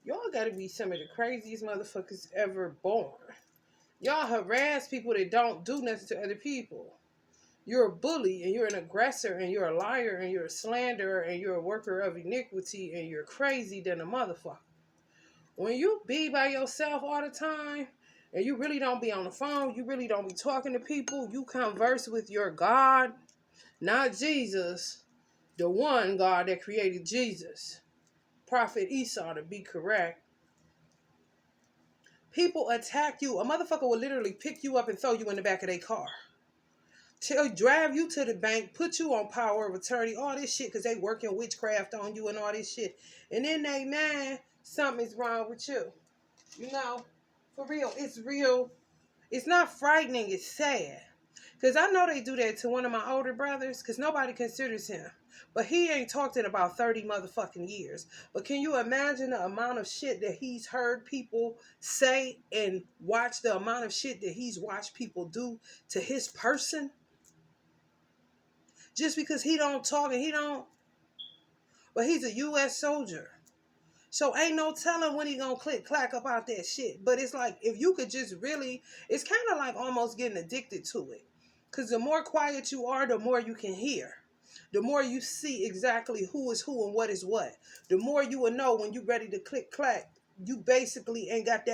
Y'all gotta be some of the craziest motherfuckers ever born. Y'all harass people that don't do nothing to other people. You're a bully and you're an aggressor and you're a liar and you're a slanderer and you're a worker of iniquity and you're crazy than a motherfucker. When you be by yourself all the time and you really don't be on the phone, you really don't be talking to people, you converse with your God, not Jesus, the one God that created Jesus. Prophet Esau, to be correct. People attack you. A motherfucker will literally pick you up and throw you in the back of their car. Drive you to the bank, put you on power of attorney, all this shit, because they working witchcraft on you and all this shit. And then they man, something's wrong with you. You know, for real, it's real. It's not frightening, it's sad. Because I know they do that to one of my older brothers, because nobody considers him. But he ain't talked in about 30 motherfucking years. But can you imagine the amount of shit that he's heard people say and watch the amount of shit that he's watched people do to his person? Just because he don't talk and he don't... But he's a U.S. soldier. So ain't no telling when he gonna click clack about that shit. But it's like, if you could just really... It's kind of like almost getting addicted to it. Because the more quiet you are, the more you can hear. The more you see exactly who is who and what is what. The more you will know when you're ready to click clack. You basically ain't got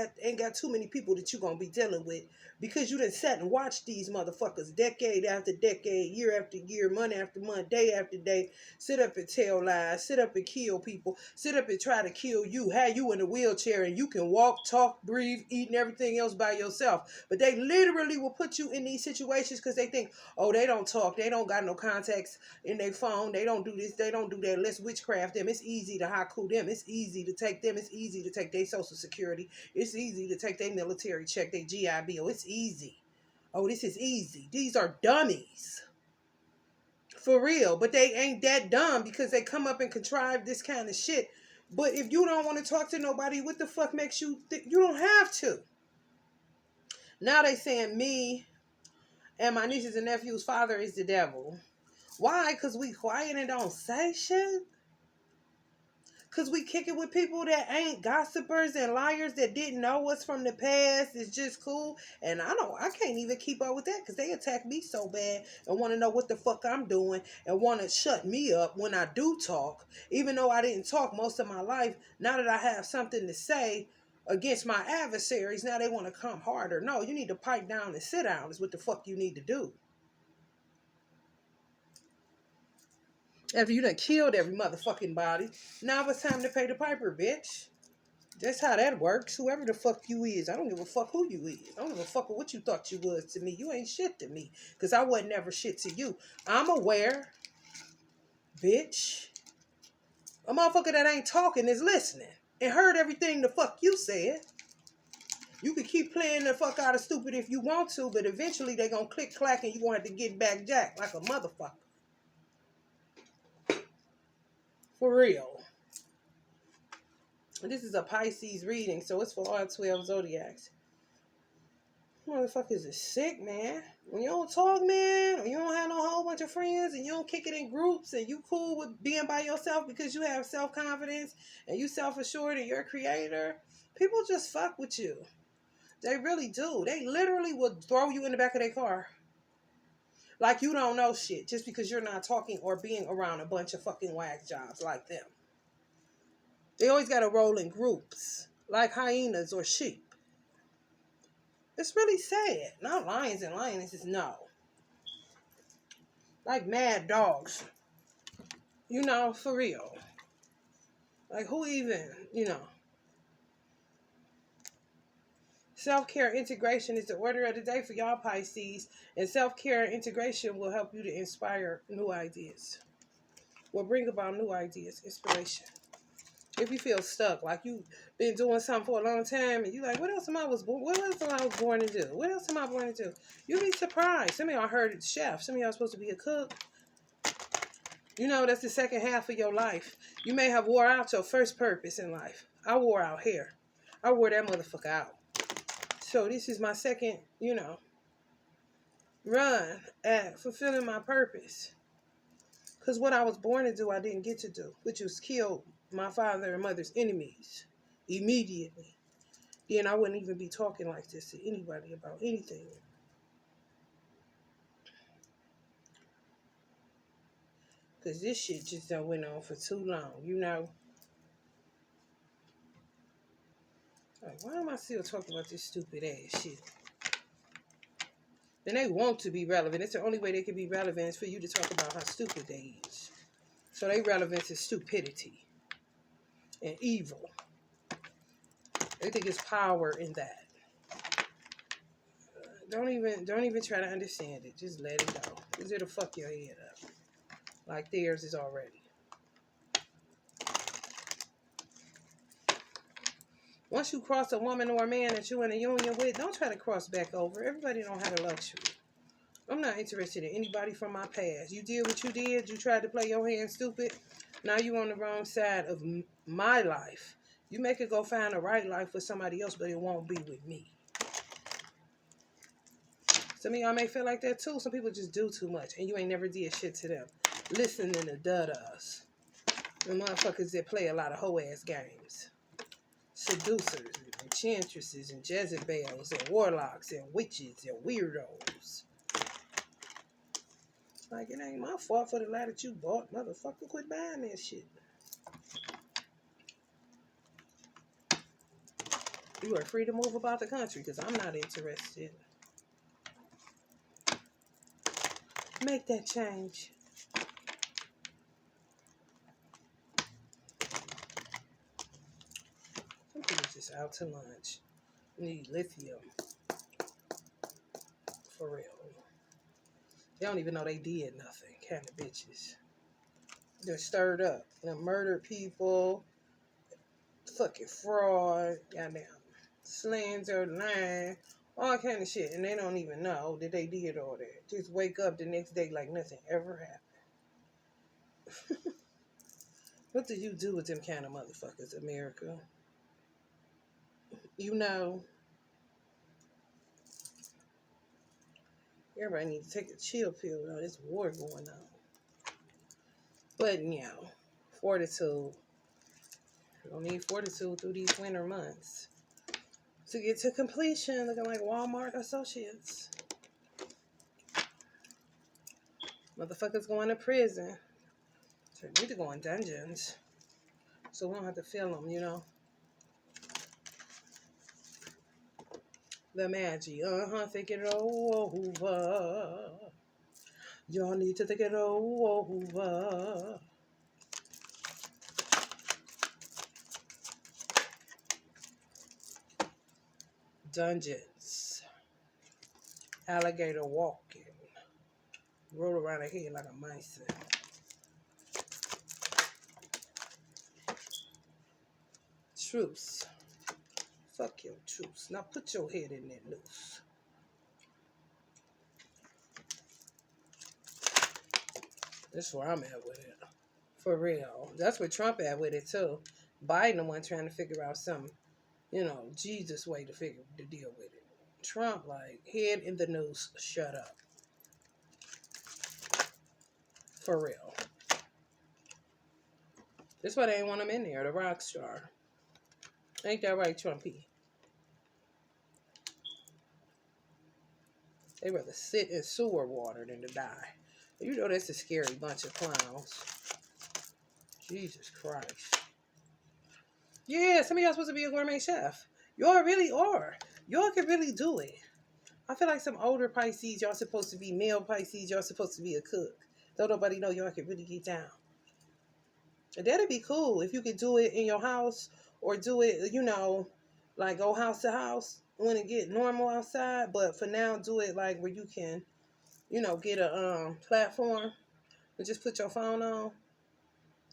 too many people that you're gonna be dealing with, because you done sat and watched these motherfuckers decade after decade, year after year, month after month, day after day, sit up and tell lies, sit up and kill people, sit up and try to kill you, have you in a wheelchair and you can walk, talk, breathe, eat and everything else by yourself. But they literally will put you in these situations because they think, oh, they don't talk, they don't got no contacts in their phone, they don't do this, they don't do that, let's witchcraft them. It's easy to haiku them, it's easy to take them, it's easy to take their social security, it's easy to take their military check, their GI Bill, it's easy. Oh, this is easy. These are dummies. For real. But they ain't that dumb because they come up and contrive this kind of shit. But if you don't want to talk to nobody, what the fuck makes you think you don't have to? Now they saying me and my nieces and nephews' father is the devil. Why? Because we quiet and don't say shit? Because we kick it with people that ain't gossipers and liars that didn't know us from the past. It's just cool. And I can't even keep up with that because they attack me so bad and want to know what the fuck I'm doing and want to shut me up when I do talk. Even though I didn't talk most of my life, now that I have something to say against my adversaries, now they want to come harder. No, you need to pipe down and sit down is what the fuck you need to do. After you done killed every motherfucking body, now it's time to pay the piper, bitch. That's how that works. Whoever the fuck you is, I don't give a fuck who you is. I don't give a fuck what you thought you was to me. You ain't shit to me, because I wasn't never shit to you. I'm aware, bitch. A motherfucker that ain't talking is listening and heard everything the fuck you said. You can keep playing the fuck out of stupid if you want to, but eventually they gonna click clack and you gonna have to get back jack like a motherfucker. For real. This is a Pisces reading, so it's for all 12 zodiacs. Motherfuckers is sick, man. When you don't talk, man, or you don't have no whole bunch of friends, and you don't kick it in groups, and you cool with being by yourself because you have self-confidence, and you self-assured and you're a creator, people just fuck with you. They really do. They literally will throw you in the back of their car. Like you don't know shit, just because you're not talking or being around a bunch of fucking whack jobs like them. They always got to roll in groups, like hyenas or sheep. It's really sad. Not lions and lionesses, no. Like mad dogs. You know, for real. Like who even, you know. Self-care integration is the order of the day for y'all Pisces. And self-care integration will help you to inspire new ideas. Will bring about new ideas, inspiration. If you feel stuck, like you've been doing something for a long time, and you're like, what else am I was born to do? What else am I born to do? You'll be surprised. Some of y'all heard chef. Some of y'all supposed to be a cook. You know, that's the second half of your life. You may have wore out your first purpose in life. I wore out hair. I wore that motherfucker out. So this is my second, you know, run at fulfilling my purpose. Because what I was born to do, I didn't get to do, which was kill my father and mother's enemies immediately. Then I wouldn't even be talking like this to anybody about anything. Because this shit just done went on for too long, you know? Like, why am I still talking about this stupid ass shit? And they want to be relevant. It's the only way they can be relevant is for you to talk about how stupid they is. So they relevance is stupidity and evil. They think it's power in that. Don't even try to understand it. Just let it go. Because it'll fuck your head up. Like theirs is already. Once you cross a woman or a man that you're in a union with, don't try to cross back over. Everybody don't have the luxury. I'm not interested in anybody from my past. You did what you did. You tried to play your hand stupid. Now you on the wrong side of my life. You make it go find the right life with somebody else, but it won't be with me. Some of y'all may feel like that too. Some people just do too much, and you ain't never did shit to them. Listening to duh-duhs. The motherfuckers that play a lot of hoe-ass games. Seducers, and enchantresses, and Jezebels, and warlocks, and witches, and weirdos. Like, it ain't my fault for the lie that you bought. Motherfucker, quit buying that shit. You are free to move about the country, because I'm not interested. Make that change. Some people just out to lunch. Need lithium. For real. They don't even know they did nothing. Kind of bitches. They're stirred up. They murdered people. Fucking fraud. Goddamn. Slander, lying. All kind of shit. And they don't even know that they did all that. Just wake up the next day like nothing ever happened. What do you do with them kind of motherfuckers, America? You know. Everybody needs to take a chill pill with all this war going on. But, you know, fortitude. You don't need fortitude through these winter months. To get to completion, looking like Walmart associates. Motherfuckers going to prison. So they need to go in dungeons. So we don't have to feel them, you know. The magic. Think it over. Y'all need to think it over. Dungeons. Alligator walking. Roll around the head like a mice. Truce. Fuck your truce. Now put your head in there loose. That's where I'm at with it. For real. That's where Trump at with it too. Biden the one trying to figure out some, Jesus way to deal with it. Trump like head in the noose, shut up. For real. That's why they ain't want him in there, the rock star. Ain't that right, Trumpy? They rather sit in sewer water than to die. You know that's a scary bunch of clowns. Jesus Christ. Yeah, some of y'all supposed to be a gourmet chef. Y'all really are. Y'all can really do it. I feel like some older Pisces, y'all supposed to be male Pisces, y'all supposed to be a cook. Don't nobody know y'all can really get down. And that'd be cool if you could do it in your house or do it, like go house to house when it get normal outside. But for now, do it like where you can, get a platform and just put your phone on.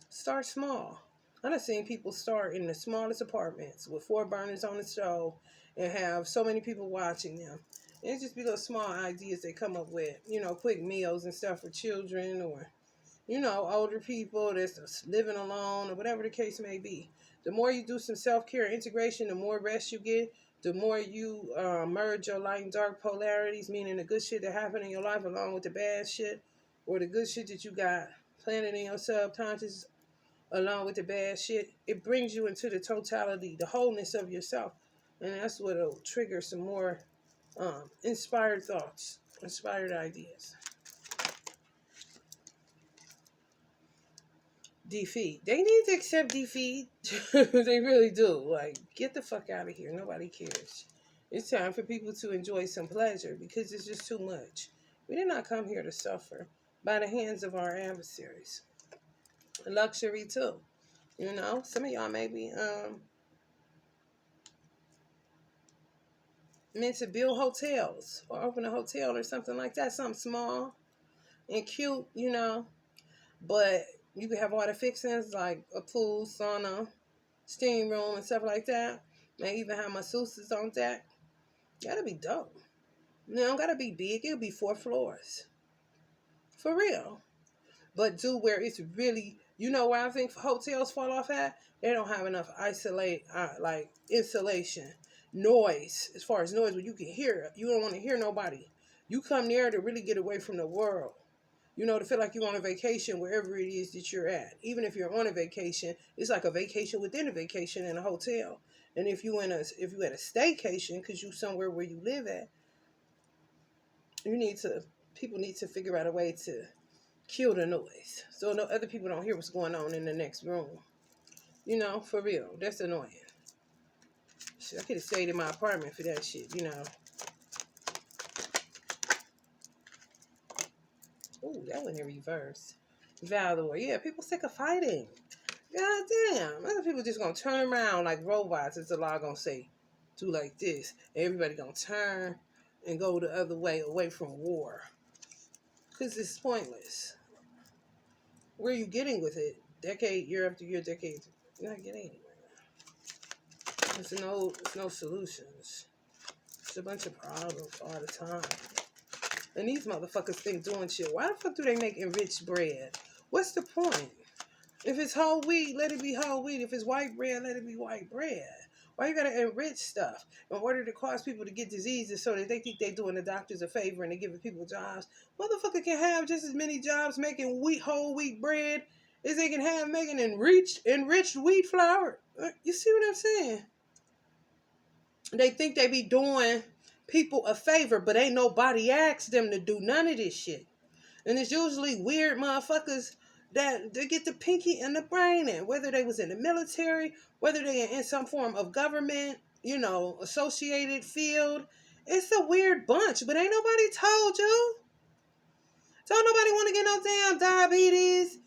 Start small. I done seen people start in the smallest apartments with 4 burners on the stove and have so many people watching them. And it just be those small ideas they come up with, quick meals and stuff for children or, older people that's living alone or whatever the case may be. The more you do some self-care and integration, the more rest you get, the more you merge your light and dark polarities, meaning the good shit that happened in your life along with the bad shit or the good shit that you got planted in your subconscious along with the bad shit, it brings you into the totality, the wholeness of yourself. And that's what'll trigger some more inspired thoughts, inspired ideas. Defeat. They need to accept defeat. They really do. Like, get the fuck out of here. Nobody cares. It's time for people to enjoy some pleasure because it's just too much. We did not come here to suffer by the hands of our adversaries. Luxury too. You know, some of y'all may be meant to build hotels or open a hotel or something like that. Something small and cute, you know. But you can have all the fixings like a pool, sauna, steam room, and stuff like that. May even have masseuses on deck. That'll be dope. You know, gotta be big. It'll be 4 floors. For real. But do where it's really, you know where I think hotels fall off at? They don't have enough insulation. Noise, as far as noise, where you can hear it. You don't want to hear nobody. You come there to really get away from the world. You know, to feel like you're on a vacation wherever it is that you're at. Even if you're on a vacation, it's like a vacation within a vacation in a hotel. And if you at a staycation, because you somewhere where you live at, people need to figure out a way to kill the noise so no other people don't hear what's going on in the next room. You know, for real, that's annoying. Shit, I could have stayed in my apartment for that shit, you know. Ooh, that went in reverse. Valor. Yeah, people sick of fighting. God damn. Other people just gonna turn around like robots. It's a law gonna say, do like this. Everybody gonna turn and go the other way, away from war. Because it's pointless. Where are you getting with it? Decade, year after year, decades. You're not getting anywhere. There's no solutions. It's a bunch of problems all the time. And these motherfuckers think doing shit. Why the fuck do they make enriched bread? What's the point? If it's whole wheat, let it be whole wheat. If it's white bread, let it be white bread. Why you gotta enrich stuff in order to cause people to get diseases so that they think they're doing the doctors a favor and they're giving people jobs? Motherfucker can have just as many jobs making whole wheat bread as they can have making enriched wheat flour. You see what I'm saying? They think they be doing people a favor, but ain't nobody asked them to do none of this shit. And it's usually weird motherfuckers that they get the pinky and the brain in, whether they was in the military, whether they in some form of government, you know, associated field. It's a weird bunch, but ain't nobody told you. Don't nobody want to get no damn diabetes.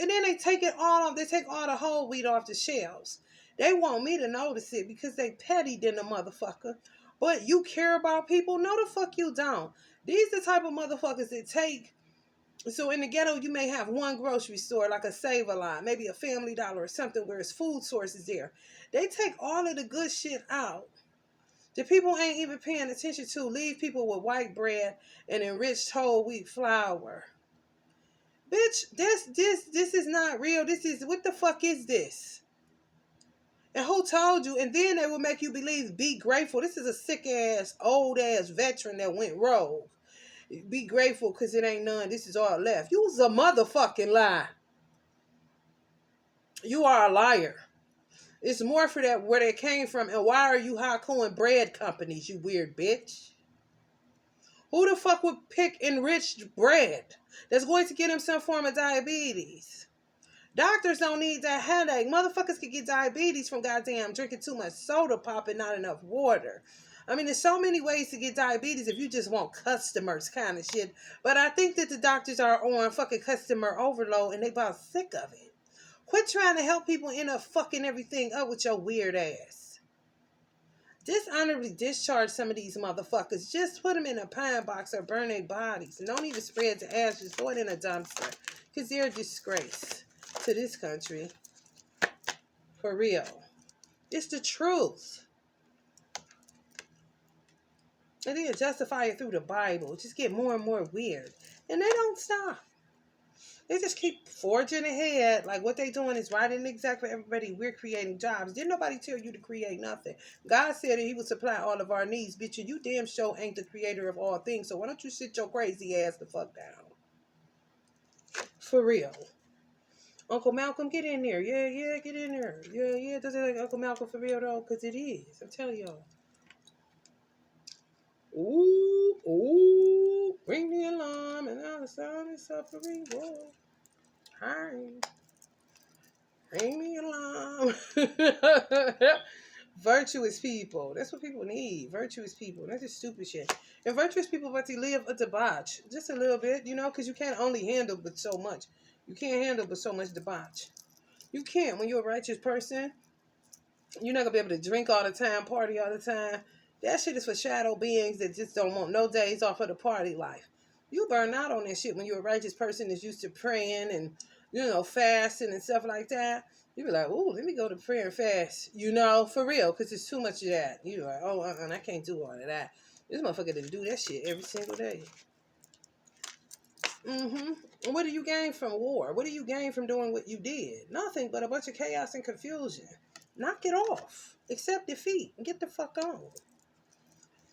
And then they take it all off. They take all the whole wheat off the shelves. They want me to notice it because they petty than the motherfucker. But you care about people? No, the fuck you don't. These the type of motherfuckers that take. So in the ghetto, you may have one grocery store, like a Save-A-Lot, maybe a Family Dollar or something where it's food sources there. They take all of the good shit out. The people ain't even paying attention to. Leave people with white bread and enriched whole wheat flour. Bitch, this is not real. What the fuck is this? And who told you? And then they will make you believe, be grateful. This is a sick ass, old ass veteran that went rogue. Be grateful because it ain't none. This is all left. You was a motherfucking lie. You are a liar. It's more for that where they came from. And why are you haikuing bread companies, you weird bitch? Who the fuck would pick enriched bread that's going to get him some form of diabetes? Doctors don't need that headache. Motherfuckers can get diabetes from goddamn drinking too much soda pop and not enough water. I mean, there's so many ways to get diabetes if you just want customers kind of shit. But I think that the doctors are on fucking customer overload and they about sick of it. Quit trying to help people end up fucking everything up with your weird ass. Dishonorably discharge some of these motherfuckers. Just put them in a pine box or burn their bodies. And don't even spread the ashes. Throw it in a dumpster. Because they're a disgrace to this country. For real. It's the truth. And then justify it through the Bible. Just get more and more weird. And they don't stop. They just keep forging ahead. Like what they doing is writing an exec for everybody. We're creating jobs. Didn't nobody tell you to create nothing. God said that he would supply all of our needs. Bitch, and you damn sure ain't the creator of all things. So why don't you sit your crazy ass the fuck down? For real. Uncle Malcolm, get in there. Yeah, get in there. Yeah. Does it like Uncle Malcolm for real though? Because it is. I'm telling y'all. Ooh, ring the alarm and now the sound is suffering. Whoa. Hi. Ring the alarm. Virtuous people. That's what people need. Virtuous people. That's just stupid shit. And virtuous people about to live a debauch. Just a little bit, because you can't only handle but so much. You can't handle but so much debauch. You can't. When you're a righteous person, you're not going to be able to drink all the time, party all the time. That shit is for shadow beings that just don't want no days off of the party life. You burn out on that shit when you're a righteous person that's used to praying and, fasting and stuff like that. You be like, ooh, let me go to prayer and fast, for real, because it's too much of that. You're like, oh, I can't do all of that. This motherfucker didn't do that shit every single day. And what do you gain from war? What do you gain from doing what you did? Nothing but a bunch of chaos and confusion. Knock it off. Accept defeat and get the fuck on.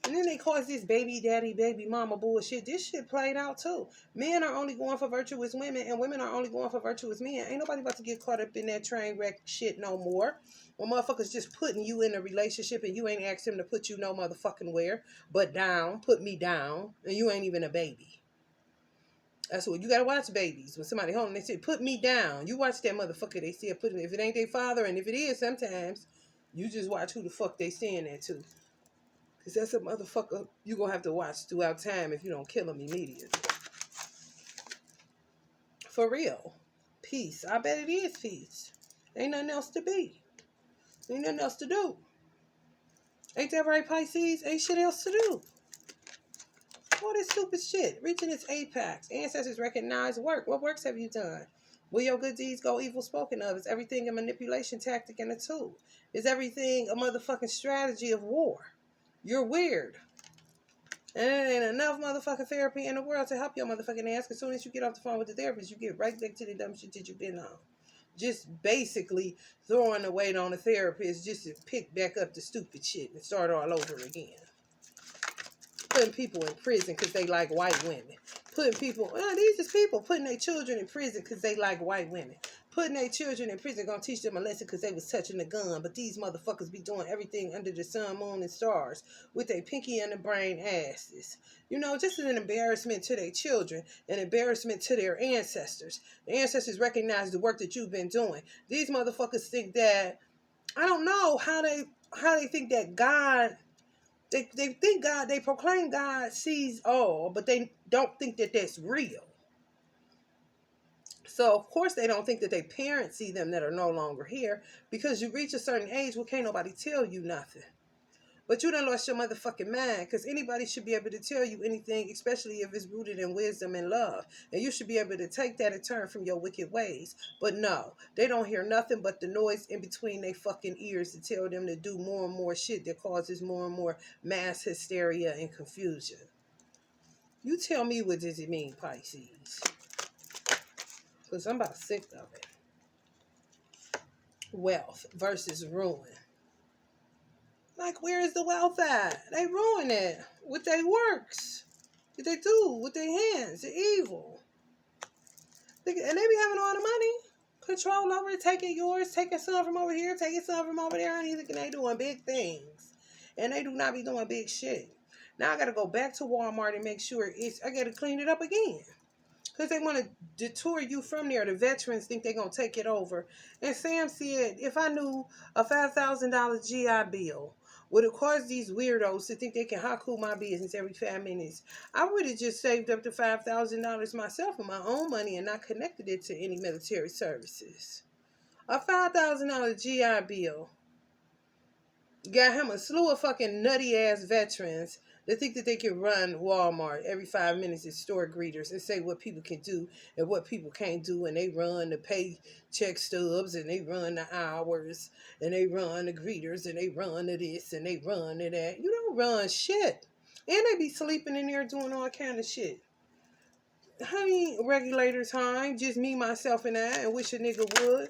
And then they cause this baby daddy, baby mama bullshit. This shit played out too. Men are only going for virtuous women and women are only going for virtuous men. Ain't nobody about to get caught up in that train wreck shit no more. When motherfuckers just putting you in a relationship and you ain't asked him to put you no motherfucking where, but down, put me down, and you ain't even a baby. That's what you gotta watch, babies. When somebody home, they say, put me down. You watch that motherfucker, they say, put me. If it ain't their father, and if it is sometimes, you just watch who the fuck they saying that to. Because that's a motherfucker you gonna have to watch throughout time if you don't kill him immediately. For real. Peace. I bet it is peace. Ain't nothing else to be. Ain't nothing else to do. Ain't that right, Pisces? Ain't shit else to do. All this stupid shit. Reaching its apex. Ancestors recognize work. What works have you done? Will your good deeds go evil spoken of? Is everything a manipulation tactic and a tool? Is everything a motherfucking strategy of war? You're weird. And there ain't enough motherfucking therapy in the world to help your motherfucking ass. As soon as you get off the phone with the therapist, you get right back to the dumb shit that you've been on. Just basically throwing the weight on the therapist just to pick back up the stupid shit and start all over again. Putting people in prison because they like white women. These is people putting their children in prison because they like white women. Putting their children in prison gonna teach them a lesson because they was touching the gun. But these motherfuckers be doing everything under the sun, moon, and stars with their pinky and the brain asses. Just an embarrassment to their children, an embarrassment to their ancestors. The ancestors recognize the work that you've been doing. These motherfuckers think that, I don't know how they think that God. They think God, they proclaim God sees all, but they don't think that that's real. So, of course, they don't think that their parents see them that are no longer here because you reach a certain age where can't nobody tell you nothing. But you done lost your motherfucking mind because anybody should be able to tell you anything, especially if it's rooted in wisdom and love. And you should be able to take that and turn from your wicked ways. But no, they don't hear nothing but the noise in between their fucking ears to tell them to do more and more shit that causes more and more mass hysteria and confusion. You tell me, what does it mean, Pisces? Because I'm about sick of it. Wealth versus ruin. Like, where is the wealth at? They ruin it with their works. What they do with their hands. They're evil. And they be having all the money. Control over it, taking yours, taking some from over here, taking some from over there, and they doing big things. And they do not be doing big shit. Now I got to go back to Walmart and make sure I got to clean it up again. Because they want to detour you from there. The veterans think they're going to take it over. And Sam said, if I knew a $5,000 GI Bill would have caused these weirdos to think they can haku my business every 5 minutes, I would have just saved up to $5,000 myself with my own money and not connected it to any military services. A $5,000 GI Bill got him a slew of fucking nutty ass veterans that think that they can run Walmart every 5 minutes as store greeters and say what people can do and what people can't do, and they run the paycheck stubs and they run the hours and they run the greeters and they run to this and they run to that. You don't run shit. And they be sleeping in there doing all kind of shit. Honey, regulator time, just me, myself, and I wish a nigga would.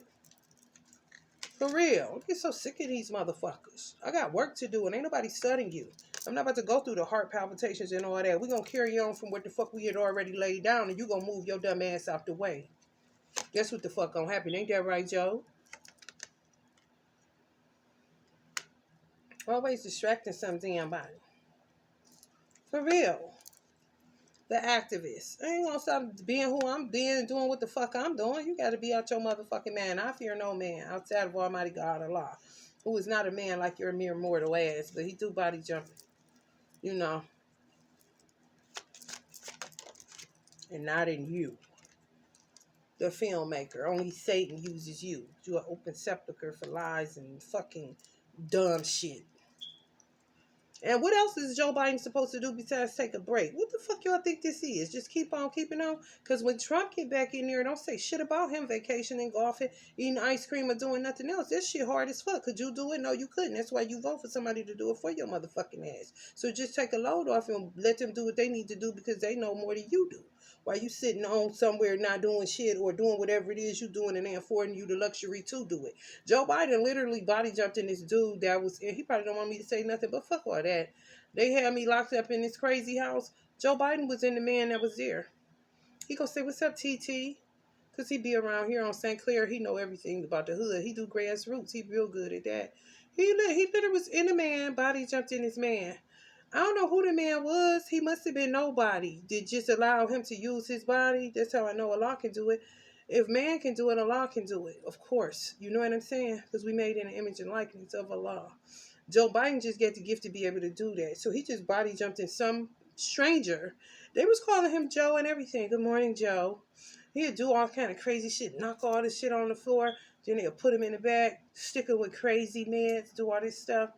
For real. I get so sick of these motherfuckers. I got work to do and ain't nobody studying you. I'm not about to go through the heart palpitations and all that. We gonna carry on from what the fuck we had already laid down and you gonna move your dumb ass out the way. Guess what the fuck gonna happen? Ain't that right, Joe? Always distracting some damn body. For real. The activist. I ain't gonna stop being who I'm being and doing what the fuck I'm doing. You gotta be out your motherfucking man. I fear no man outside of Almighty God Allah, who is not a man like your mere mortal ass, but he do body jumping, you know, and not in you. The filmmaker. Only Satan uses you. You an open sepulcher for lies and fucking dumb shit. And what else is Joe Biden supposed to do besides take a break? What the fuck y'all think this is? Just keep on keeping on? Because when Trump get back in there, don't say shit about him vacationing, golfing, eating ice cream, or doing nothing else. This shit hard as fuck. Could you do it? No, you couldn't. That's why you vote for somebody to do it for your motherfucking ass. So just take a load off and let them do what they need to do because they know more than you do. While you sitting on somewhere not doing shit or doing whatever it is you doing and they affording you the luxury to do it. Joe Biden literally body jumped in this dude that was, and he probably don't want me to say nothing, but fuck all that. They had me locked up in this crazy house. Joe Biden was in the man that was there. He gonna say, "What's up, TT?" Cause he be around here on St. Clair. He know everything about the hood. He do grassroots. He real good at that. He literally was in the man, body jumped in his man. I don't know who the man was. He must have been nobody. Did just allow him to use his body. That's how I know Allah can do it. If man can do it, Allah can do it. Of course. You know what I'm saying? Because we made in the image and likeness of Allah. Joe Biden just get the gift to be able to do that. So he just body jumped in some stranger. They was calling him Joe and everything. Good morning, Joe. He'd do all kind of crazy shit, knock all this shit on the floor. Then they'll put him in the back, stick him with crazy meds, do all this stuff.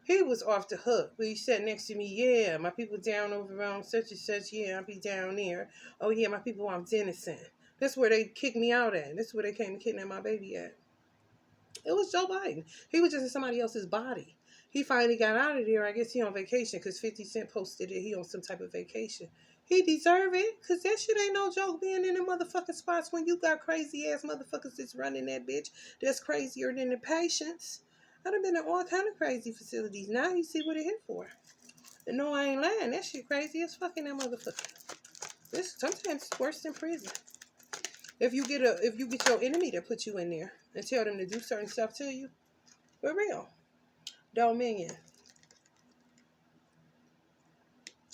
He was off the hook. But he sat next to me, yeah, my people down over around such and such, yeah, I'll be down there. Oh, yeah, my people on Denison. That's where they kicked me out at. That's where they came and kidnapped my baby at. It was Joe Biden. He was just in somebody else's body. He finally got out of there. I guess he on vacation because 50 Cent posted it. He on some type of vacation. He deserve it because that shit ain't no joke being in the motherfucking spots when you got crazy ass motherfuckers that's running that bitch that's crazier than the patients. I done been in all kind of crazy facilities. Now you see what it hit for. And no, I ain't lying. That shit crazy as fucking that motherfucker. This sometimes it's worse than prison. If you get your enemy to put you in there and tell them to do certain stuff to you, for real. Dominion.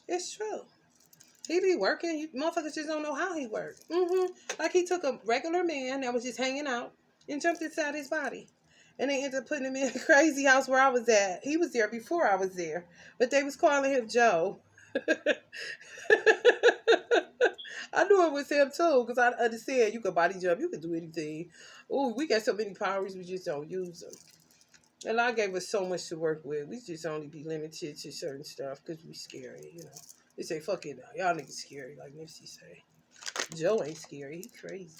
It's true. He be working. You motherfuckers just don't know how he worked. Like he took a regular man that was just hanging out and jumped inside his body. And they ended up putting him in a crazy house where I was at. He was there before I was there. But they was calling him Joe. I knew it was him too, because I understand you could body jump, you could do anything. Oh, we got so many powers, we just don't use them. And Allah gave us so much to work with. We just only be limited to certain stuff because we scary, you know. They say, fuck it now. Y'all niggas scary, like Nipsey say. Joe ain't scary. He crazy.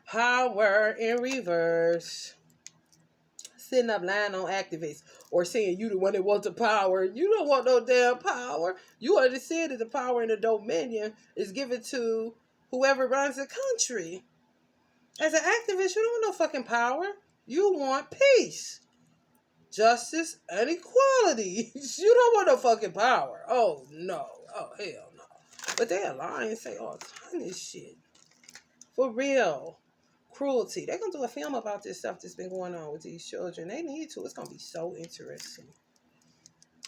Power in reverse. Sitting up lying on activists or saying you the one that wants the power. You don't want no damn power. You understand that the power and the dominion is given to whoever runs the country. As an activist, you don't want no fucking power. You want peace, justice, and equality. You don't want no fucking power. Oh, no. Oh, hell no. But they lie and say all kind of shit. For real. Cruelty. They're going to do a film about this stuff that's been going on with these children. They need to. It's going to be so interesting.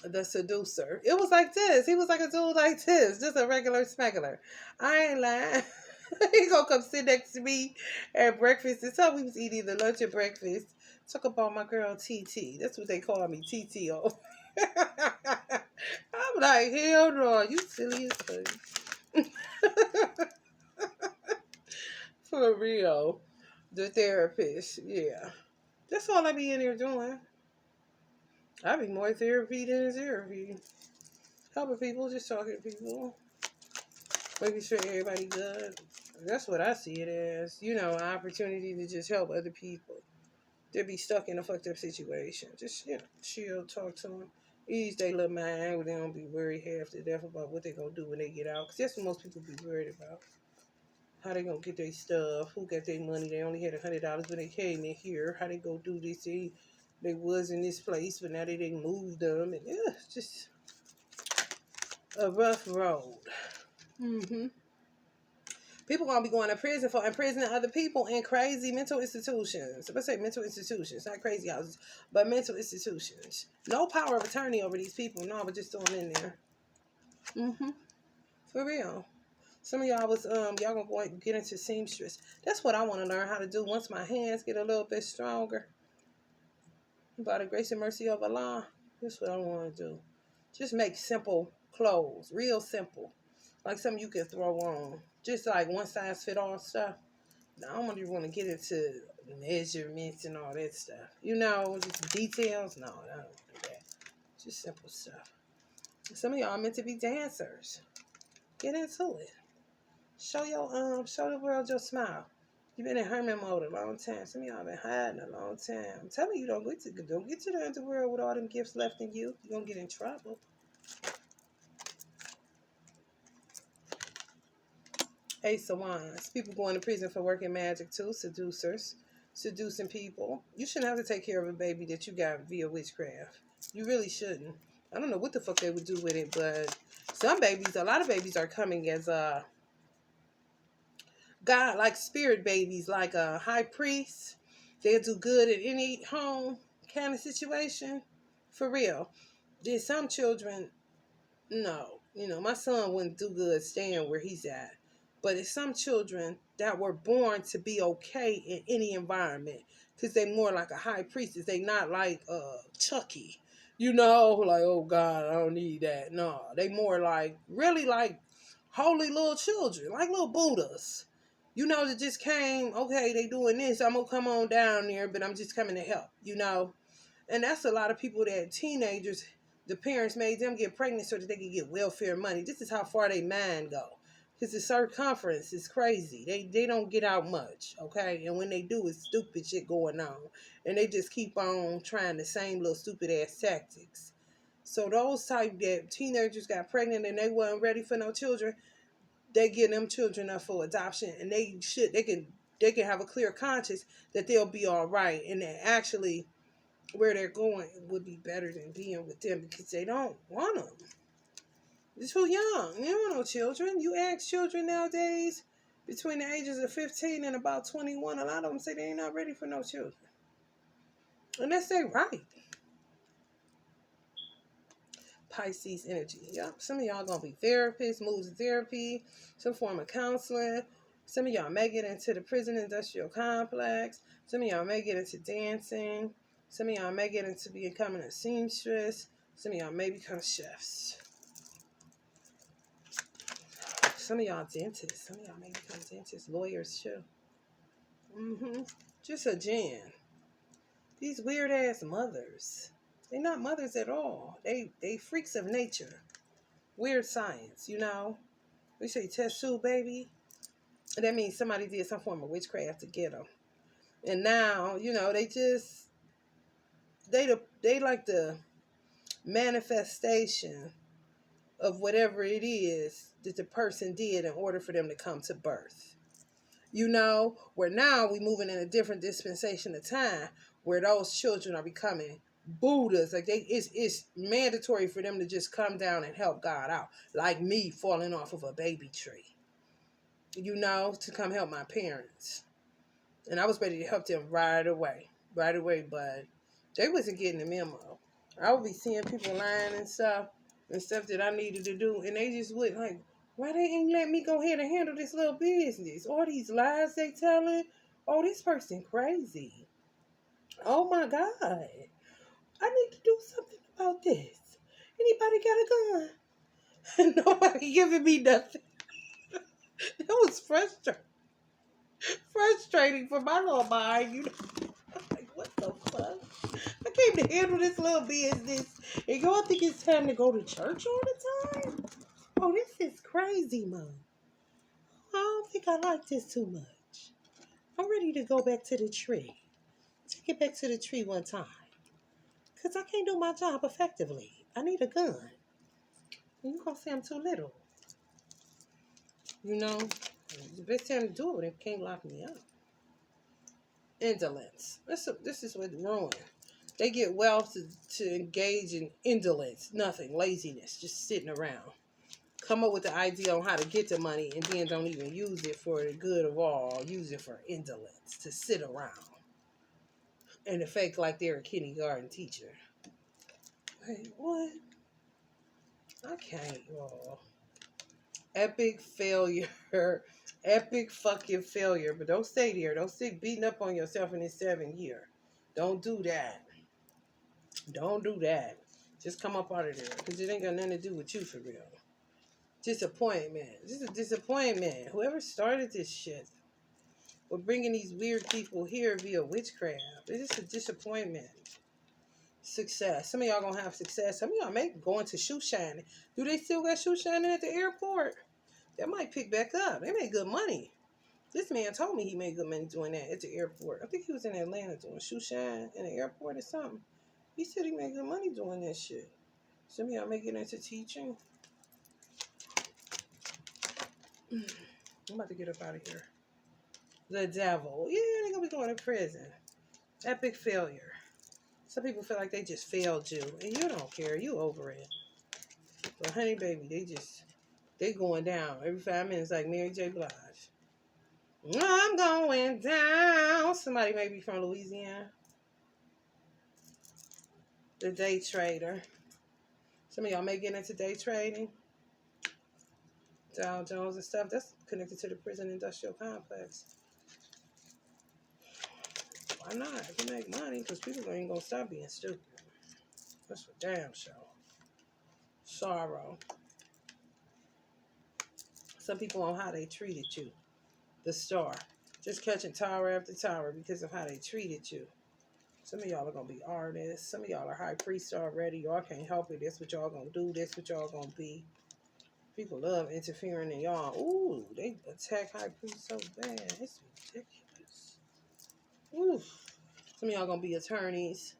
The Seducer. It was like this. He was like a dude like this. Just a regular smuggler. I ain't lying. He gonna come sit next to me at breakfast. It's how we was eating the lunch and breakfast. Talk about my girl TT. That's what they call me, TTO. I'm like, hell no, you silly as fuck. For real. The therapist, yeah. That's all I be in there doing. I be more therapy than therapy. Helping people, just talking to people. Making sure everybody good. That's what I see it as. You know, an opportunity to just help other people. They'll be stuck in a fucked up situation. Just, you know, chill, talk to them. Ease their little mind where they don't be worried half to death about what they gonna do when they get out. Because that's what most people be worried about. How they gonna get their stuff? Who got their money? They only had $100 when they came in here. How they go do this? They was in this place, but now they moved them, and yeah, it's just a rough road. People gonna be going to prison for imprisoning other people in crazy mental institutions. So let's say mental institutions, not crazy houses, but mental institutions. No power of attorney over these people. No, but just throw them in there. For real. Some of y'all was y'all gonna go and get into seamstress. That's what I want to learn how to do once my hands get a little bit stronger. By the grace and mercy of Allah, that's what I want to do. Just make simple clothes, real simple, like something you can throw on. Just like one size fit all stuff. I don't even want to get into measurements and all that stuff. You know, just details. No, I don't do that. Just simple stuff. Some of y'all meant to be dancers. Get into it. Show the world your smile. You've been in hermit mode a long time. Some of y'all been hiding a long time. I'm telling you, don't get to the underworld with all them gifts left in you. You're gonna get in trouble. Ace of Wands. People going to prison for working magic too. Seducers. Seducing people. You shouldn't have to take care of a baby that you got via witchcraft. You really shouldn't. I don't know what the fuck they would do with it, but a lot of babies are coming as God, like spirit babies, like a high priest. They'll do good in any home kind of situation. For real. There's some children, no. You know, my son wouldn't do good staying where he's at. But it's some children that were born to be okay in any environment. Because they more like a high priestess. They not like Chucky. You know, like, oh God, I don't need that. No, they more like, really like holy little children. Like little Buddhas. You know, that just came, okay, they doing this. I'm going to come on down there, but I'm just coming to help, you know. And that's a lot of people that teenagers, the parents made them get pregnant so that they could get welfare money. This is how far they mind go. Because the circumference is crazy. They don't get out much, okay? And when they do, it's stupid shit going on. And they just keep on trying the same little stupid ass tactics. So those type that teenagers got pregnant and they weren't ready for no children, they get them children up for adoption, and they can have a clear conscience that they'll be all right, and that actually where they're going would be better than being with them because they don't want them. They're too young. They don't want no children. You ask children nowadays between the ages of 15 and about 21, a lot of them say they ain't not ready for no children. And that's their right. Pisces energy. Yep. Some of y'all gonna be therapists, moves therapy, some form of counseling. Some of y'all may get into the prison industrial complex. Some of y'all may get into dancing. Some of y'all may get into becoming a seamstress. Some of y'all may become chefs. Some of y'all dentists. Some of y'all may become dentists, lawyers too. Just a gen. These weird ass mothers. They're not mothers at all. They freaks of nature. Weird science, you know. We say test tube baby. And that means somebody did some form of witchcraft to get them. And now, you know, they like the manifestation of whatever it is that the person did in order for them to come to birth. You know, where now we moving in a different dispensation of time where those children are becoming Buddhas. Like it's mandatory for them to just come down and help God out. Like me falling off of a baby tree. You know, to come help my parents. And I was ready to help them right away, but they wasn't getting the memo. I would be seeing people lying and stuff that I needed to do, and they just would like, why they ain't let me go ahead and handle this little business? All these lies they telling. Oh, this person crazy. Oh my God. I need to do something about this. Anybody got a gun? Nobody giving me nothing. That was frustrating for my little mind. You know, like, what the fuck? I came to handle this little business. And y'all think it's time to go to church all the time? Oh, this is crazy, Mom. I don't think I like this too much. I'm ready to go back to the tree. Take it back to the tree one time. Because I can't do my job effectively. I need a gun. And you're going to say I'm too little. You know? The best time to do it, it can't lock me up. Indolence. This is what ruin. They get wealth to engage in indolence, nothing, laziness, just sitting around. Come up with the idea on how to get the money and then don't even use it for the good of all. Use it for indolence, to sit around. And to fake like they're a kindergarten teacher. Wait, what? I can't, y'all. Epic failure. Epic fucking failure. But don't stay there. Don't sit beating up on yourself in this 7th year. Don't do that. Don't do that. Just come up out of there. Because it ain't got nothing to do with you for real. Disappointment. This is a disappointment. Whoever started this shit. We're bringing these weird people here via witchcraft. It's just a disappointment. Success. Some of y'all gonna have success. Some of y'all may going to shoe shining. Do they still got shoe shining at the airport? That might pick back up. They made good money. This man told me he made good money doing that at the airport. I think he was in Atlanta doing shoe shine in the airport or something. He said he made good money doing that shit. Some of y'all may get into teaching. I'm about to get up out of here. The devil. Yeah, they're gonna be going to prison. Epic failure. Some people feel like they just failed you, and you don't care. You over it. But honey, baby, they going down every 5 minutes like Mary J. Blige. I'm going down. Somebody may be from Louisiana. The day trader. Some of y'all may get into day trading. Dow Jones and stuff. That's connected to the prison industrial complex. Why not? If you make money, because people ain't going to stop being stupid. That's for damn sure. Sorrow. Some people on how they treated you. The star. Just catching tower after tower because of how they treated you. Some of y'all are going to be artists. Some of y'all are high priests already. Y'all can't help it. That's what y'all going to do. That's what y'all going to be. People love interfering in y'all. Ooh, they attack high priests so bad. It's ridiculous. Ooh. Some of y'all going to be attorneys.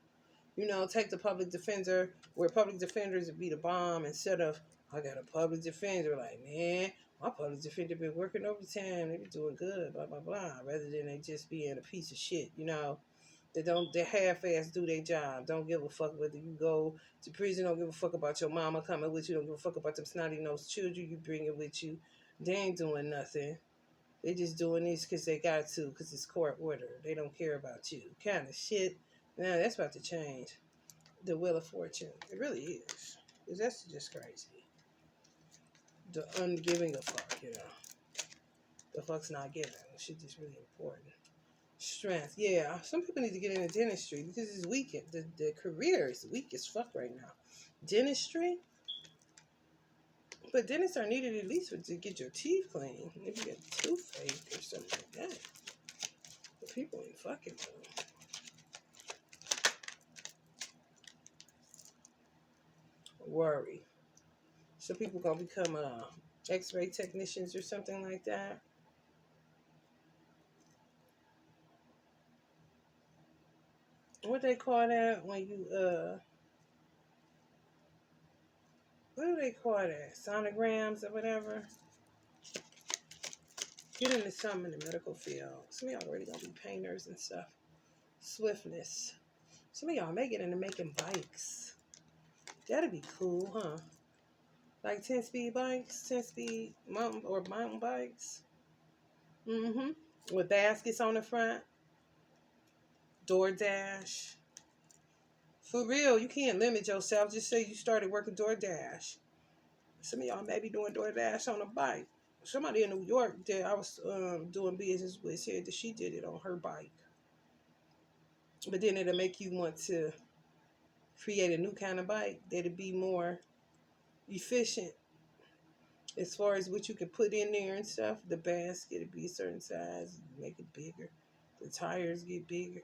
You know, take the public defender where public defenders would be the bomb instead of, I got a public defender. Like, man, my public defender been working overtime. They be doing good, blah, blah, blah. Rather than they just being a piece of shit, you know. They half-ass do their job. Don't give a fuck whether you go to prison. Don't give a fuck about your mama coming with you. Don't give a fuck about them snotty-nosed children you bringing with you. They ain't doing nothing. They just doing this because they got to, because it's court order. They don't care about you. Kind of shit. Now, that's about to change. The Wheel of Fortune. It really is. Because that's just crazy. The ungiving a fuck, you know. The fuck's not giving. Shit is really important. Strength. Yeah. Some people need to get into dentistry because it's weak. The career is weak as fuck right now. Dentistry? But dentists are needed at least to get your teeth clean. If you get toothache or something like that. But people ain't fucking with them. Worry. Some people gonna become X-ray technicians or something like that. What they call that when you what do they call that? Sonograms or whatever. Get into some in the medical field. Some of y'all already gonna be painters and stuff. Swiftness. Some of y'all may get into making bikes. That'd be cool, huh? Like 10-speed bikes, 10-speed mountain bikes. Mm-hmm. With baskets on the front. DoorDash. For real, you can't limit yourself. Just say you started working DoorDash. Some of y'all may be doing DoorDash on a bike. Somebody in New York that I was doing business with said that she did it on her bike. But then it'll make you want to create a new kind of bike that'll be more efficient as far as what you can put in there and stuff. The basket will be a certain size, make it bigger. The tires get bigger.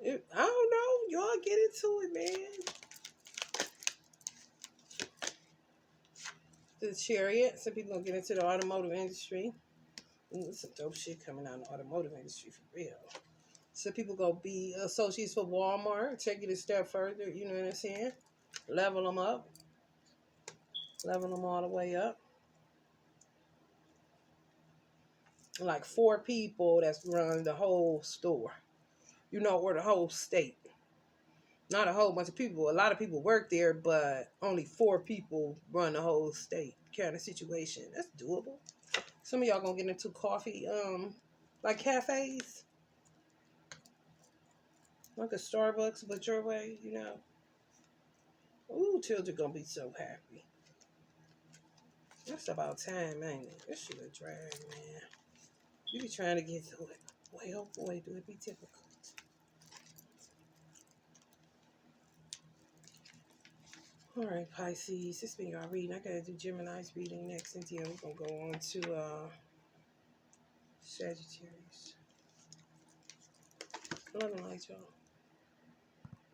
I don't know. Y'all get into it, man. The Chariot. Some people gonna get into the automotive industry. There's some dope shit coming out in the automotive industry for real. Some people gonna be associates for Walmart. Take it a step further. You know what I'm saying? Level them up. Level them all the way up. like 4 people that's run the whole store, or the whole state. Not a whole bunch of people. A lot of people work there, but only 4 people run the whole state kind of situation. That's doable. Some of y'all gonna get into coffee, like cafes, like a Starbucks, but your way. Ooh, children gonna be so happy. That's about time, ain't it? This shit a drag, man. You be trying to get to it. Boy, oh boy, do it be difficult. All right, Pisces. This been y'all reading. I gotta do Gemini's reading next, and then we're gonna go on to Sagittarius. Love and light, y'all.